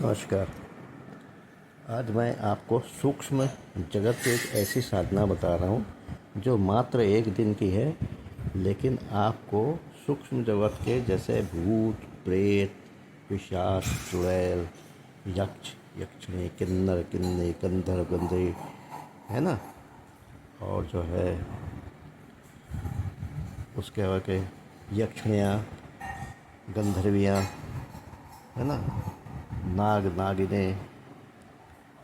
नमस्कार। आज मैं आपको सूक्ष्म जगत की एक ऐसी साधना बता रहा हूँ जो मात्र एक दिन की है, लेकिन आपको सूक्ष्म जगत के जैसे भूत प्रेत पिशाच चुड़ैल यक्ष यक्षिणी किन्नर किन्नी गंधर्व गंधर्वी है ना, और जो है उसके आगे यक्षिणियाँ गंधर्वियाँ है ना, नाग नागिने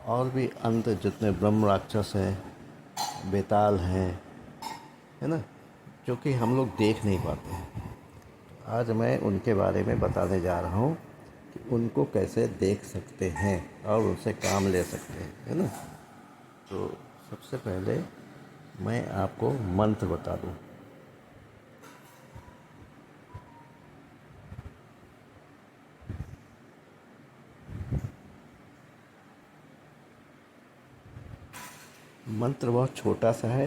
और भी अंत जितने ब्रह्म राक्षस हैं बेताल हैं, है ना, जो कि हम लोग देख नहीं पाते हैं। आज मैं उनके बारे में बताने जा रहा हूँ कि उनको कैसे देख सकते हैं और उनसे काम ले सकते हैं, है ना। तो सबसे पहले मैं आपको मंत्र बता दूँ। मंत्र बहुत छोटा सा है।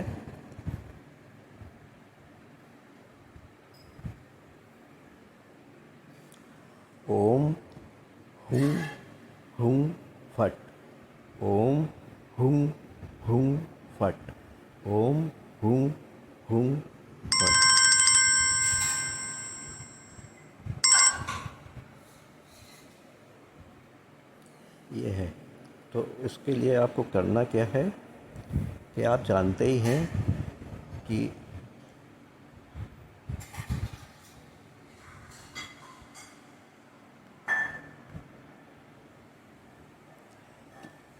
ओम हुं हुं फट। ओम हुं हुं फट। ओम हुं हुं फट। ये है। तो इसके लिए आपको करना क्या है कि आप जानते ही हैं कि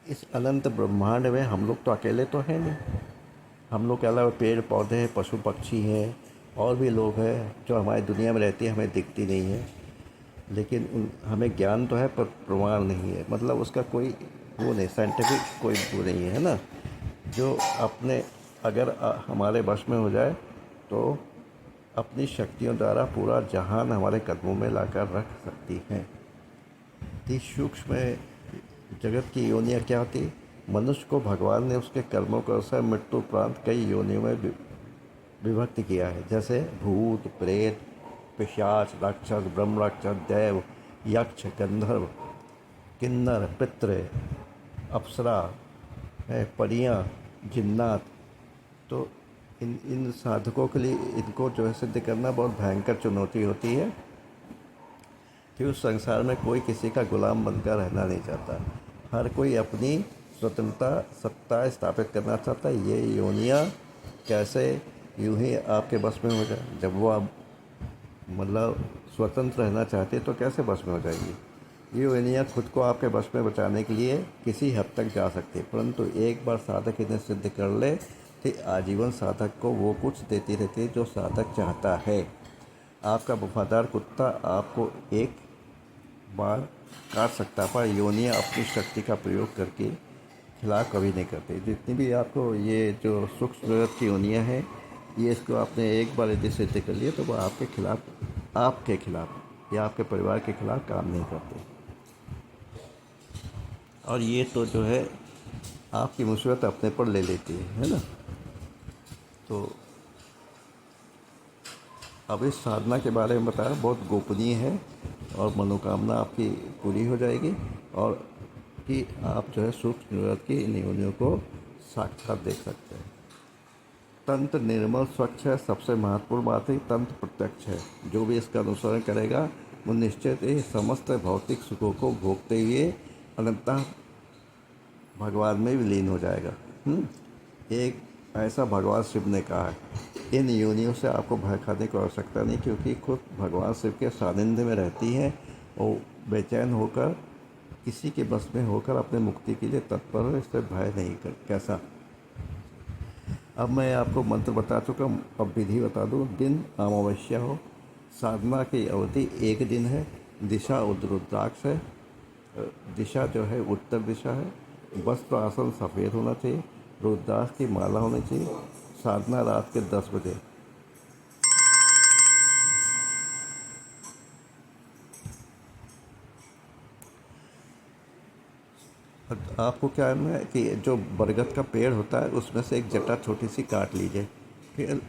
इस अनंत ब्रह्मांड में हम लोग तो अकेले तो हैं नहीं। हम लोग के अलावा पेड़ पौधे हैं, पशु पक्षी हैं, और भी लोग हैं जो हमारी दुनिया में रहती है, हमें दिखती नहीं है, लेकिन हमें ज्ञान तो है पर प्रमाण नहीं है। मतलब उसका कोई वो नहीं, साइंटिफिक कोई वो नहीं है ना, जो अपने अगर हमारे वश में हो जाए तो अपनी शक्तियों द्वारा पूरा जहान हमारे कदमों में लाकर रख सकती हैं। इस सूक्ष्म जगत की योनियाँ क्या होती? मनुष्य को भगवान ने उसके कर्मों के अनुसार मृत्यु उपरांत कई योनियों में विभक्त किया है, जैसे भूत प्रेत पिशाच राक्षस ब्रह्म राक्षस दैव यक्ष गंधर्व किन्नर पितृ अप्सरा है, परियां जिन्नात। तो इन साधकों के लिए इनको जो है सिद्ध करना बहुत भयंकर चुनौती होती है कि उस संसार में कोई किसी का गुलाम बनकर रहना नहीं चाहता। हर कोई अपनी स्वतंत्रता सत्ता स्थापित करना चाहता है। ये योनियाँ कैसे यूं ही आपके बस में हो जाए? जब वो आप मतलब स्वतंत्र रहना चाहते तो कैसे बस में हो जाएगी? ये योनियाँ खुद को आपके बस में बचाने के लिए किसी हद तक जा सकती है, परंतु एक बार साधक इन्हें सिद्ध कर ले तो आजीवन साधक को वो कुछ देती रहती है जो साधक चाहता है। आपका वफादार कुत्ता आपको एक बार काट सकता, पर योनियाँ अपनी शक्ति का प्रयोग करके खिलाफ कभी नहीं करते। जितनी भी आपको ये जो सूक्ष्म जगत की योनियाँ हैं, ये इसको आपने एक बार यदि सिद्ध कर लिया तो वो आपके खिलाफ या आपके परिवार के खिलाफ काम नहीं करते। और ये तो जो है आपकी मुसीबत अपने पर ले लेती है ना। तो अब इस साधना के बारे में बताया, बहुत गोपनीय है और मनोकामना आपकी पूरी हो जाएगी, और कि आप जो है सूक्ष्म जगत की इन योनियों को साक्षात देख सकते हैं। तंत्र निर्मल स्वच्छ है। सबसे महत्वपूर्ण बात है तंत्र प्रत्यक्ष है। जो भी इसका अनुसरण करेगा वो निश्चित ही समस्त भौतिक सुखों को भोगते हुए अनंतः भगवान में विलीन हो जाएगा। एक ऐसा भगवान शिव ने कहा है। इन योनियों से आपको भय खाने की आवश्यकता नहीं, क्योंकि खुद भगवान शिव के सानिध्य में रहती हैं और बेचैन होकर किसी के बस में होकर अपने मुक्ति के लिए तत्पर हो, इससे भय नहीं कर कैसा। अब मैं आपको मंत्र बता चुका हूँ, अब विधि बता दूँ। दिन अमावस्या हो, साधना की अवधि एक दिन है, दिशा रुद्राक्ष है, दिशा जो है उत्तर दिशा है, वस्त्र आसन सफ़ेद होना चाहिए, रुद्राक्ष की माला होनी चाहिए। साधना रात के 10 बजे। आपको क्या है कि जो बरगद का पेड़ होता है उसमें से एक जटा छोटी सी काट लीजिए, फिर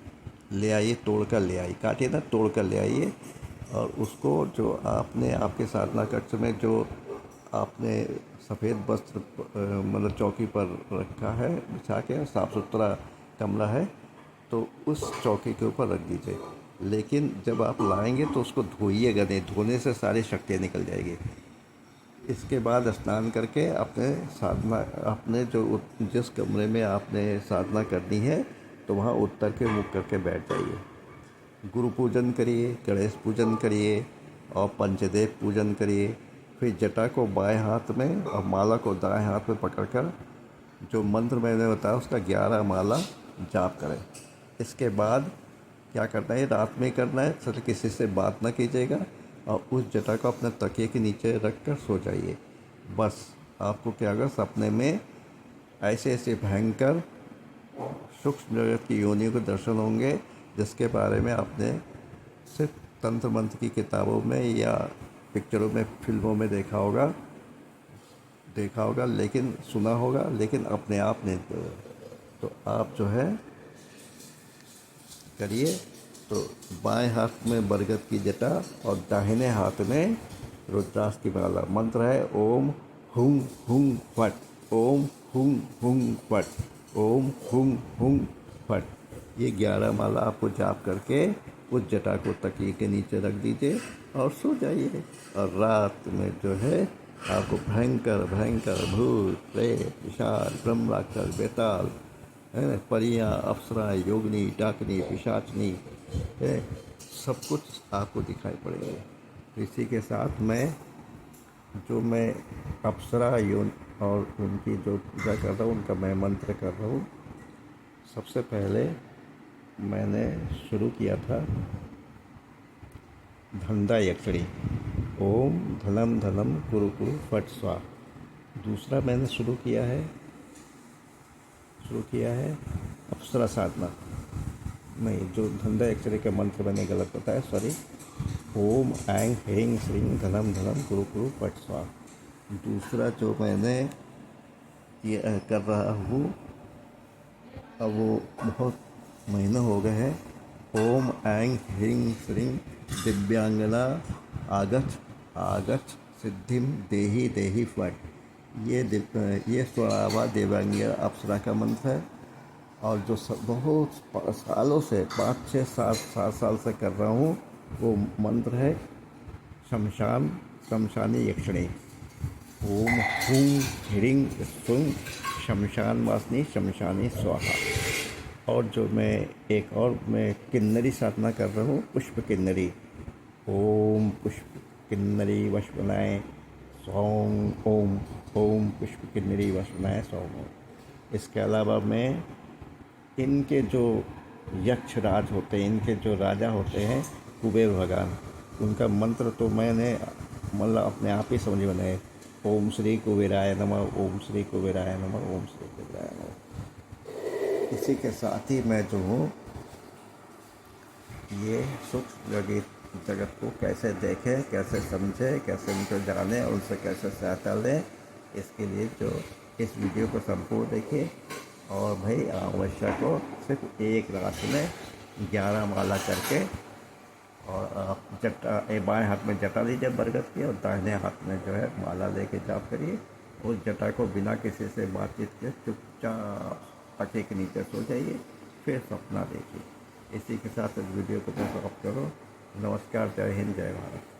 ले आइए, तोड़ कर ले आइए, काटिए ना, तोड़ कर ले आइए। और उसको जो आपने आपके साधना कक्ष में जो आपने सफ़ेद वस्त्र मतलब चौकी पर रखा है बिछा के, साफ़ सुथरा कमरा है, तो उस चौकी के ऊपर रख दीजिए। लेकिन जब आप लाएंगे तो उसको धोइएगा नहीं, धोने से सारी शक्तियाँ निकल जाएगी। इसके बाद स्नान करके अपने साधना, अपने जो जिस कमरे में आपने साधना करनी है तो वहाँ उत्तर के मुख करके बैठ जाइए। गुरु पूजन करिए, गणेश पूजन करिए और पंचदेव पूजन करिए। फिर जटा को बाएं हाथ में और माला को दाएं हाथ में पकड़कर जो मंत्र मैंने बताया उसका 11 माला जाप करें। इसके बाद क्या करना है, रात में करना है, सर किसी से बात ना कीजिएगा और उस जटा को अपने तकिए के नीचे रख कर सो जाइए। बस आपको क्या होगा, सपने में ऐसे ऐसे भयंकर सूक्ष्म जगत की योनियों के दर्शन होंगे जिसके बारे में आपने सिर्फ तंत्र मंत्र की किताबों में या पिक्चरों में, फिल्मों में देखा होगा, लेकिन सुना होगा, लेकिन अपने आप नहीं। तो आप जो है करिए। तो बाएं हाथ में बरगद की जटा और दाहिने हाथ में रुद्राक्ष की माला। मंत्र है ओम हुं हुं फट, ओम हुं हुं फट, ओम हुं हुं फट। ये 11 माला आपको जाप करके उस जटा को तकिए के नीचे रख दीजिए और सो जाइए। और रात में जो है आपको भयंकर भयंकर भूत प्रेत पिशाच ब्रह्म राक्षस बेताल है, परियां अप्सरा योगिनी डाकिनी पिशाचनी है, सब कुछ आपको दिखाई पड़ेगा। इसी के साथ मैं अप्सरा योन और उनकी जो पूजा कर रहा हूँ उनका मैं मंत्र कर रहा हूँ। सबसे पहले मैंने शुरू किया था धंधा यक्षिणी, ओम धनम धनम कुरु कुरु फट स्वाहा। दूसरा मैंने शुरू किया है अप्सरा साधना। नहीं, जो धंधा यक्षिणी का मंत्र मैंने गलत बताया, सॉरी। ओम ऐंग ह्रीं श्रीं धनम धनम कुरु कुरु फट स्वाहा। दूसरा जो मैंने ये कर रहा हूँ, अब वो बहुत महीना हो गए हैं। ओम ऐंग ह्रीं श्रीं दिव्यांगना आगच्छ आगच्छ सिद्धिम देहि देहि फट। ये स्वरावा दिव्यांग अप्सरा का मंत्र है और जो बहुत सालों से 5-6-7 साल से कर रहा हूँ वो मंत्र है शमशानी यक्षिणी। ओम हुं ह्रीं सुं शमशान वासिनी शमशानी स्वाहा। और जो मैं किन्नरी साधना कर रहा हूँ, पुष्प किन्नरी। ओम पुष्प किन्नरी वशवनाय सौं ओम, ओम पुष्प किन्नरी वशवनाय सौं ओम। इसके अलावा मैं इनके जो यक्ष राज होते हैं, इनके जो राजा होते हैं कुबेर भगवान, उनका मंत्र तो मैंने मतलब अपने आप ही समझ में नहीं। ओम श्री कुबेराय नमः, ओम श्री कुबेराय नमः, ओम श्री कुबेराय नमः। इसी के साथ ही मैं जो हूँ ये सूक्ष्म जगत को कैसे देखें, कैसे समझें, कैसे उनको जाने और उनसे कैसे सहायता लें, इसके लिए जो इस वीडियो को संपूर्ण देखिए। और भाई अमावस्या को सिर्फ एक रात में 11 माला करके और आप बाएं हाथ में जटा लीजिए बरगद की और दाहिने हाथ में जो है माला लेके जाप करिए। उस जटा को बिना किसी से बातचीत के चुपचाप तकिए के नीचे सो जाइए, फिर सपना देखिए। इसी के साथ इस वीडियो को समाप्त करो। नमस्कार, जय हिंद, जय भारत।